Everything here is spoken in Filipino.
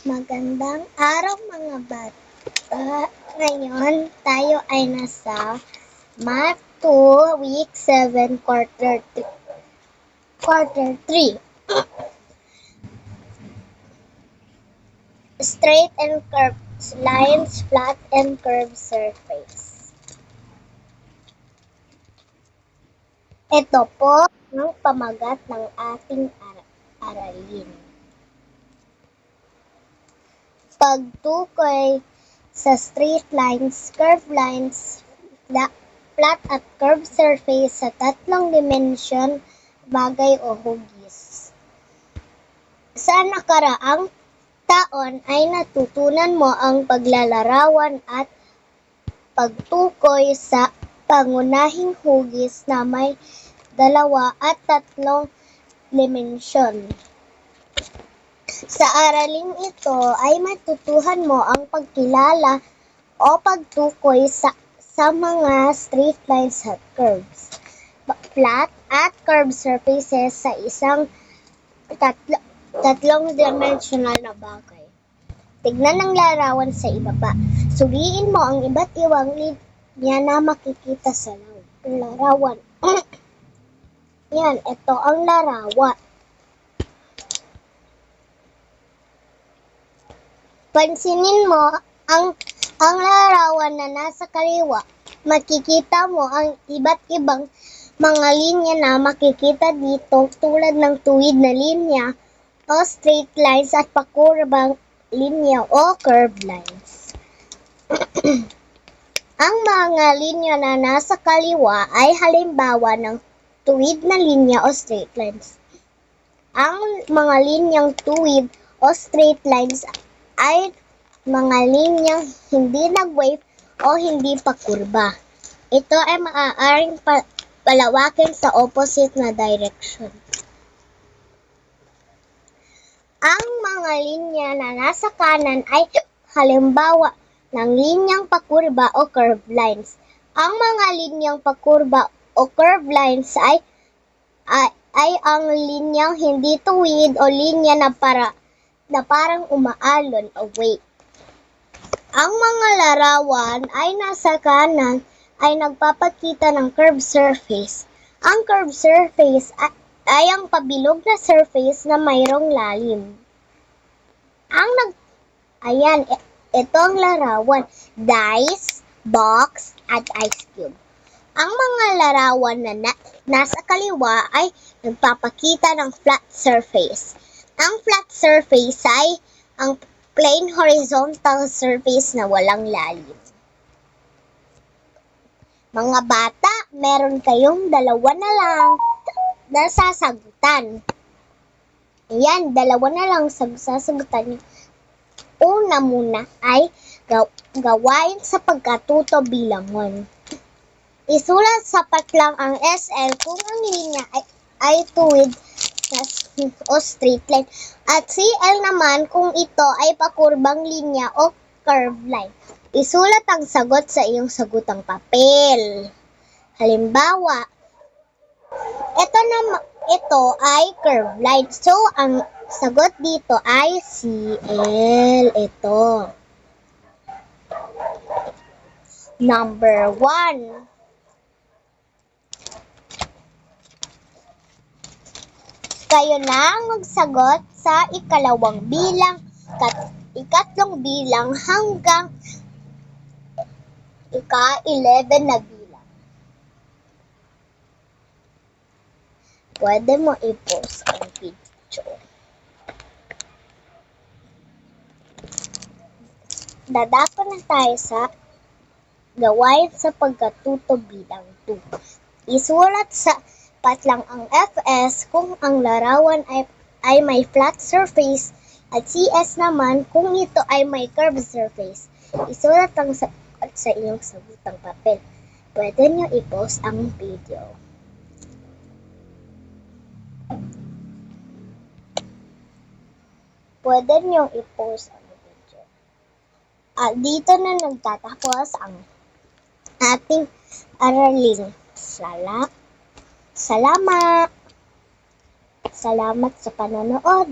Magandang araw mga bata. Ngayon tayo ay nasa Math 2, Week 7, Quarter 3. Straight and curved lines, flat and curved surface. Ito po ang pamagat ng ating aralin. Pagtukoy sa straight lines, curved lines, flat at curved surface sa tatlong dimensyon, bagay o hugis. Sa nakaraang taon ay natutunan mo ang paglalarawan at pagtukoy sa pangunahing hugis na may 2 at 3 dimensyon. Sa araling ito ay matutuhan mo ang pagkilala o pagtukoy sa mga straight lines at curves, flat at curved surfaces sa isang tatlong dimensional na bagay. Tignan ang larawan sa ibaba. Suriin mo ang iba't ibang linya na makikita sa larawan. Yan, ito ang larawan. Pansinin mo ang larawan na nasa kaliwa. Makikita mo ang iba't ibang mga linya na makikita dito tulad ng tuwid na linya o straight lines at pakurbang linya o curved lines. Ang mga linya na nasa kaliwa ay halimbawa ng tuwid na linya o straight lines. Ang mga linyang tuwid o straight lines ay mga linyang hindi nag-wave o hindi pakurba. Ito ay maaaring palawakin sa opposite na direction. Ang mga linya na nasa kanan ay halimbawa ng linyang pakurba o curved lines. Ang mga linyang pakurba o curved lines ay ang linyang hindi tuwid o linya na parang umaalon o wave. Ang mga larawan ay nasa kanan ay nagpapakita ng curved surface. Ang curved surface ay ang pabilog na surface na mayroong lalim. Ayan, ito ang larawan. Dice, box, at ice cube. Ang mga larawan na nasa kaliwa ay nagpapakita ng flat surface. Ang flat surface ay ang plain horizontal surface na walang lalim. Mga bata, meron kayong 2 na lang na sasagutan. Ayan, 2 na lang sasagutan. Una muna ay gawain sa pagkatuto bilangon. Isulat sapat lang ang SL kung ang linya ay tuwid o straight line. At CL naman kung ito ay pakurbang linya o curved line. Isulat ang sagot sa iyong sagutang papel. Halimbawa, ito ay curved line. So, ang sagot dito ay CL. Ito. Number 1. Kayo na ang magsagot sa ikalawang bilang, ikatlong bilang hanggang ika-11 na bilang. Pwede mo i-post ang picture. Dadako na tayo sa gawain sa pagkatuto bilang 2. Isulat sa patlang ang FS kung ang larawan ay may flat surface at CS naman kung ito ay may curved surface. Isulat ang sa iyong sagutang papel. Pwede nyo i-post ang video. Pwede nyo i-post ang video. Dito na nagtatapos ang ating aralin. Salamat sa panonood.